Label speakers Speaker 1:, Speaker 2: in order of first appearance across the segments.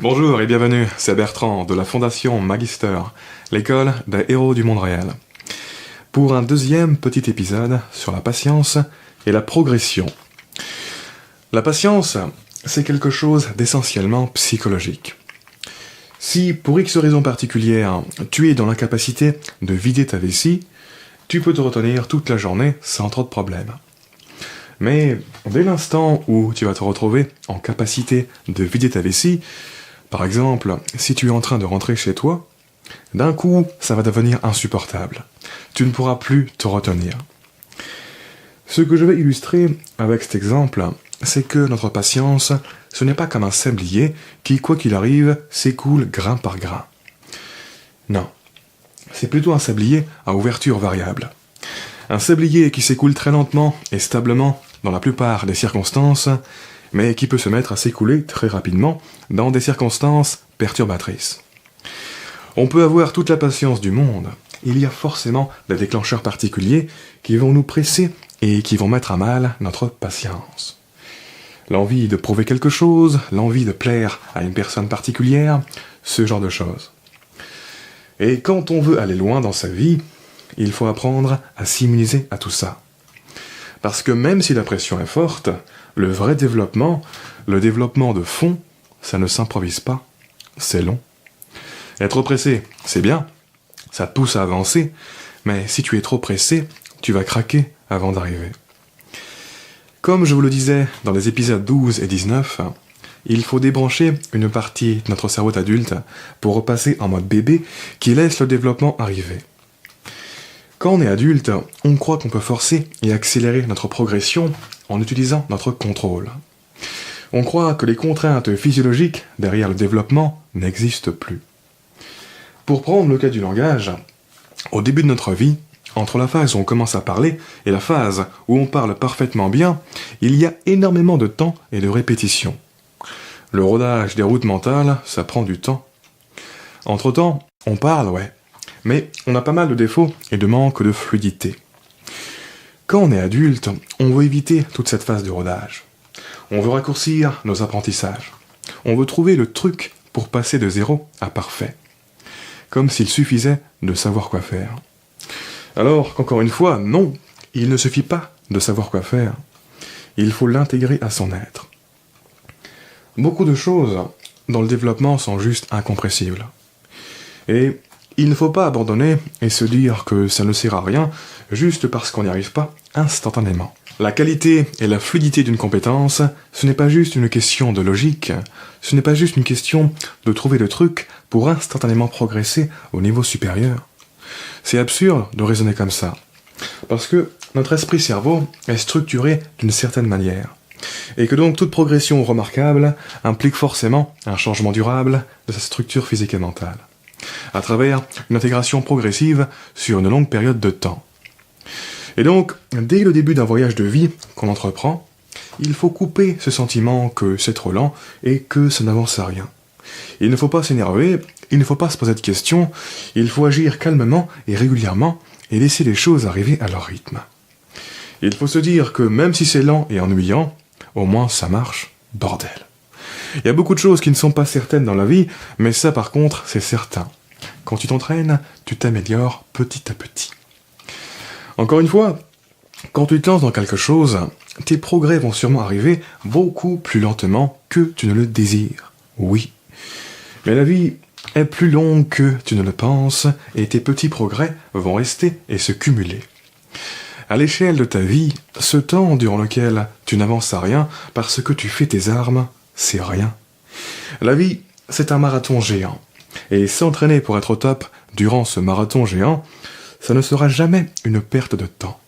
Speaker 1: Bonjour et bienvenue, c'est Bertrand de la Fondation Magister, l'école des héros du monde réel. Pour un deuxième petit épisode sur la patience et la progression. La patience, c'est quelque chose d'essentiellement psychologique. Si, pour X raisons particulières, tu es dans l'incapacité de vider ta vessie, tu peux te retenir toute la journée sans trop de problèmes. Mais dès l'instant où tu vas te retrouver en capacité de vider ta vessie, par exemple, si tu es en train de rentrer chez toi, d'un coup, ça va devenir insupportable. Tu ne pourras plus te retenir. Ce que je vais illustrer avec cet exemple, c'est que notre patience, ce n'est pas comme un sablier qui, quoi qu'il arrive, s'écoule grain par grain. Non, c'est plutôt un sablier à ouverture variable. Un sablier qui s'écoule très lentement et stablement dans la plupart des circonstances, mais qui peut se mettre à s'écouler très rapidement dans des circonstances perturbatrices. On peut avoir toute la patience du monde, il y a forcément des déclencheurs particuliers qui vont nous presser et qui vont mettre à mal notre patience. L'envie de prouver quelque chose, l'envie de plaire à une personne particulière, ce genre de choses. Et quand on veut aller loin dans sa vie, il faut apprendre à s'immuniser à tout ça. Parce que même si la pression est forte, le vrai développement, le développement de fond, ça ne s'improvise pas, c'est long. Être pressé, c'est bien, ça te pousse à avancer, mais si tu es trop pressé, tu vas craquer avant d'arriver. Comme je vous le disais dans les épisodes 12 et 19, il faut débrancher une partie de notre cerveau d'adulte pour repasser en mode bébé qui laisse le développement arriver. Quand on est adulte, on croit qu'on peut forcer et accélérer notre progression en utilisant notre contrôle. On croit que les contraintes physiologiques derrière le développement n'existent plus. Pour prendre le cas du langage, au début de notre vie, entre la phase où on commence à parler et la phase où on parle parfaitement bien, il y a énormément de temps et de répétition. Le rodage des routes mentales, ça prend du temps. Entre-temps, on parle, ouais, mais on a pas mal de défauts et de manque de fluidité. Quand on est adulte, on veut éviter toute cette phase de rodage. On veut raccourcir nos apprentissages. On veut trouver le truc pour passer de zéro à parfait. Comme s'il suffisait de savoir quoi faire. Alors qu'encore une fois, non, il ne suffit pas de savoir quoi faire. Il faut l'intégrer à son être. Beaucoup de choses dans le développement sont juste incompressibles. Et il ne faut pas abandonner et se dire que ça ne sert à rien juste parce qu'on n'y arrive pas instantanément. La qualité et la fluidité d'une compétence, ce n'est pas juste une question de logique, ce n'est pas juste une question de trouver le truc pour instantanément progresser au niveau supérieur. C'est absurde de raisonner comme ça, parce que notre esprit-cerveau est structuré d'une certaine manière, et que donc toute progression remarquable implique forcément un changement durable de sa structure physique et mentale, à travers une intégration progressive sur une longue période de temps. Et donc, dès le début d'un voyage de vie qu'on entreprend, il faut couper ce sentiment que c'est trop lent et que ça n'avance à rien. Il ne faut pas s'énerver, il ne faut pas se poser de questions, il faut agir calmement et régulièrement et laisser les choses arriver à leur rythme. Il faut se dire que même si c'est lent et ennuyant, au moins ça marche, bordel. Il y a beaucoup de choses qui ne sont pas certaines dans la vie, mais ça par contre, c'est certain. Quand tu t'entraînes, tu t'améliores petit à petit. Encore une fois, quand tu te lances dans quelque chose, tes progrès vont sûrement arriver beaucoup plus lentement que tu ne le désires. Oui. Mais la vie est plus longue que tu ne le penses, et tes petits progrès vont rester et se cumuler. À l'échelle de ta vie, ce temps durant lequel tu n'avances à rien parce que tu fais tes armes, c'est rien. La vie, c'est un marathon géant. Et s'entraîner pour être au top durant ce marathon géant, ça ne sera jamais une perte de temps.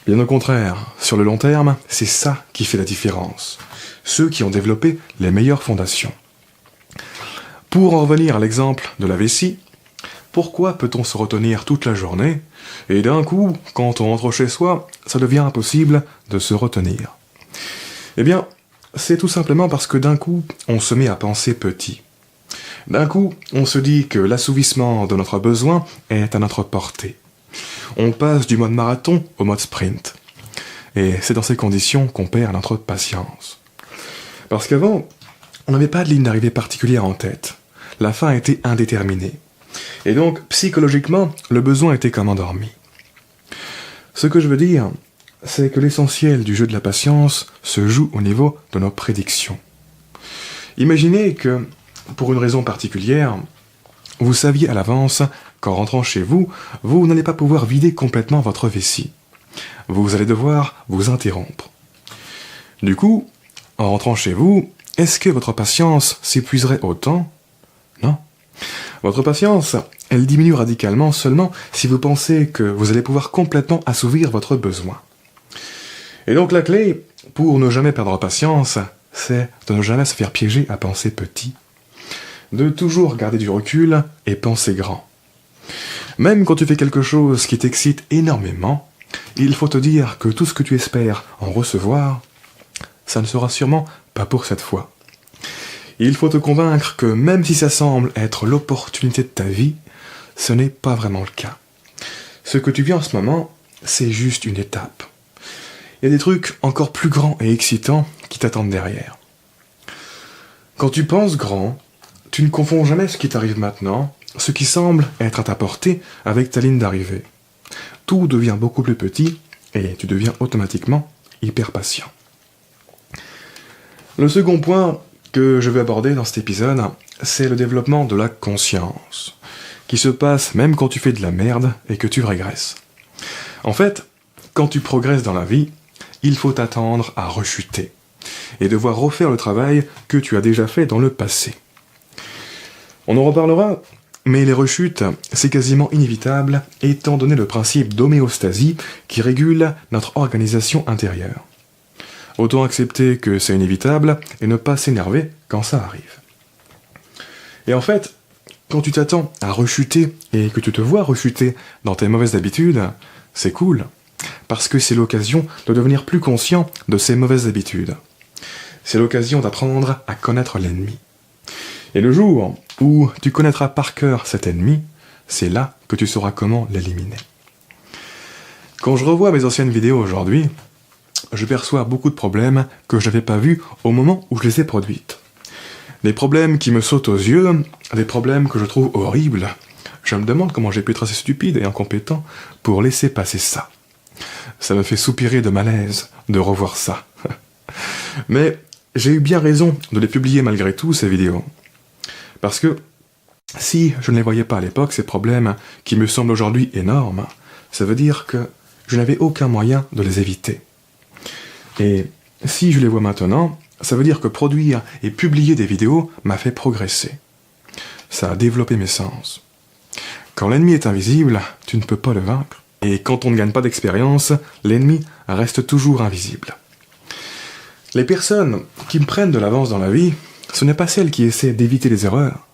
Speaker 1: Bien au contraire, sur le long terme, c'est ça qui fait la différence. Ceux qui ont développé les meilleures fondations. Pour en revenir à l'exemple de la vessie, pourquoi peut-on se retenir toute la journée et d'un coup, quand on rentre chez soi, ça devient impossible de se retenir? Eh bien, c'est tout simplement parce que d'un coup, on se met à penser petit. D'un coup, on se dit que l'assouvissement de notre besoin est à notre portée. On passe du mode marathon au mode sprint. Et c'est dans ces conditions qu'on perd notre patience. Parce qu'avant, on n'avait pas de ligne d'arrivée particulière en tête. La fin était indéterminée. Et donc, psychologiquement, le besoin était comme endormi. Ce que je veux dire, c'est que l'essentiel du jeu de la patience se joue au niveau de nos prédictions. Imaginez que, pour une raison particulière, vous saviez à l'avance qu'en rentrant chez vous, vous n'allez pas pouvoir vider complètement votre vessie. Vous allez devoir vous interrompre. Du coup, en rentrant chez vous, est-ce que votre patience s'épuiserait autant ? Non. Votre patience, elle diminue radicalement seulement si vous pensez que vous allez pouvoir complètement assouvir votre besoin. Et donc la clé, pour ne jamais perdre patience, c'est de ne jamais se faire piéger à penser petit, de toujours garder du recul et penser grand. Même quand tu fais quelque chose qui t'excite énormément, il faut te dire que tout ce que tu espères en recevoir, ça ne sera sûrement pas pour cette fois. Il faut te convaincre que même si ça semble être l'opportunité de ta vie, ce n'est pas vraiment le cas. Ce que tu vis en ce moment, c'est juste une étape. Il y a des trucs encore plus grands et excitants qui t'attendent derrière. Quand tu penses grand, tu ne confonds jamais ce qui t'arrive maintenant, ce qui semble être à ta portée, avec ta ligne d'arrivée. Tout devient beaucoup plus petit et tu deviens automatiquement hyper patient. Le second point que je vais aborder dans cet épisode, c'est le développement de la conscience, qui se passe même quand tu fais de la merde et que tu régresses. En fait, quand tu progresses dans la vie, il faut t'attendre à rechuter et devoir refaire le travail que tu as déjà fait dans le passé. On en reparlera, mais les rechutes, c'est quasiment inévitable étant donné le principe d'homéostasie qui régule notre organisation intérieure. Autant accepter que c'est inévitable et ne pas s'énerver quand ça arrive. Et en fait, quand tu t'attends à rechuter et que tu te vois rechuter dans tes mauvaises habitudes, c'est cool, parce que c'est l'occasion de devenir plus conscient de ces mauvaises habitudes. C'est l'occasion d'apprendre à connaître l'ennemi. Et le jour où tu connaîtras par cœur cet ennemi, c'est là que tu sauras comment l'éliminer. Quand je revois mes anciennes vidéos aujourd'hui, je perçois beaucoup de problèmes que je n'avais pas vus au moment où je les ai produites. Des problèmes qui me sautent aux yeux, des problèmes que je trouve horribles. Je me demande comment j'ai pu être assez stupide et incompétent pour laisser passer ça. Ça me fait soupirer de malaise de revoir ça. Mais j'ai eu bien raison de les publier malgré tout, ces vidéos. Parce que si je ne les voyais pas à l'époque, ces problèmes qui me semblent aujourd'hui énormes, ça veut dire que je n'avais aucun moyen de les éviter. Et si je les vois maintenant, ça veut dire que produire et publier des vidéos m'a fait progresser. Ça a développé mes sens. Quand l'ennemi est invisible, tu ne peux pas le vaincre. Et quand on ne gagne pas d'expérience, l'ennemi reste toujours invisible. Les personnes qui me prennent de l'avance dans la vie, ce n'est pas celles qui essaient d'éviter les erreurs.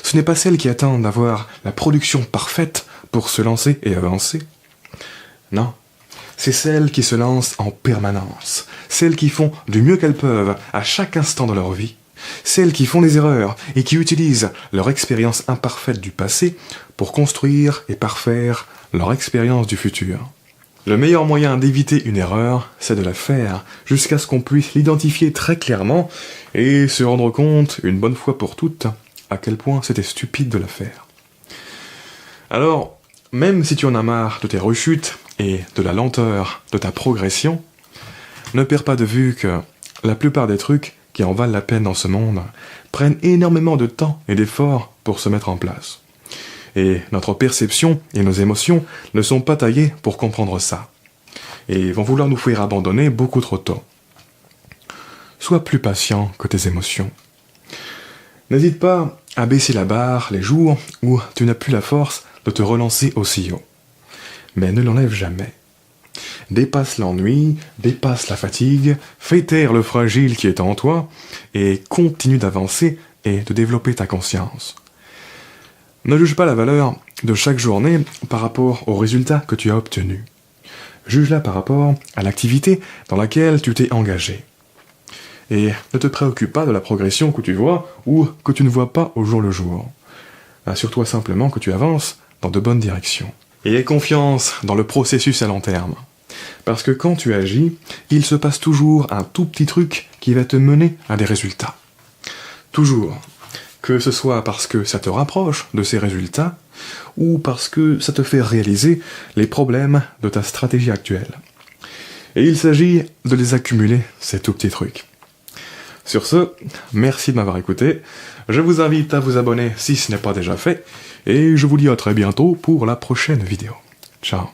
Speaker 1: Ce n'est pas celles qui attendent d'avoir la production parfaite pour se lancer et avancer. Non. C'est celles qui se lancent en permanence, celles qui font du mieux qu'elles peuvent à chaque instant de leur vie, celles qui font des erreurs et qui utilisent leur expérience imparfaite du passé pour construire et parfaire leur expérience du futur. Le meilleur moyen d'éviter une erreur, c'est de la faire, jusqu'à ce qu'on puisse l'identifier très clairement et se rendre compte, une bonne fois pour toutes, à quel point c'était stupide de la faire. Alors, même si tu en as marre de tes rechutes et de la lenteur de ta progression, ne perds pas de vue que la plupart des trucs qui en valent la peine dans ce monde prennent énormément de temps et d'efforts pour se mettre en place. Et notre perception et nos émotions ne sont pas taillées pour comprendre ça, et vont vouloir nous faire abandonner beaucoup trop tôt. Sois plus patient que tes émotions. N'hésite pas à baisser la barre les jours où tu n'as plus la force de te relancer aussi haut. Mais ne l'enlève jamais. Dépasse l'ennui, dépasse la fatigue, fais taire le fragile qui est en toi, et continue d'avancer et de développer ta conscience. Ne juge pas la valeur de chaque journée par rapport aux résultats que tu as obtenus. Juge-la par rapport à l'activité dans laquelle tu t'es engagé. Et ne te préoccupe pas de la progression que tu vois ou que tu ne vois pas au jour le jour. Assure-toi simplement que tu avances dans de bonnes directions. Et aie confiance dans le processus à long terme. Parce que quand tu agis, il se passe toujours un tout petit truc qui va te mener à des résultats. Toujours. Que ce soit parce que ça te rapproche de ces résultats, ou parce que ça te fait réaliser les problèmes de ta stratégie actuelle. Et il s'agit de les accumuler, ces tout petits trucs. Sur ce, merci de m'avoir écouté, je vous invite à vous abonner si ce n'est pas déjà fait, et je vous dis à très bientôt pour la prochaine vidéo. Ciao.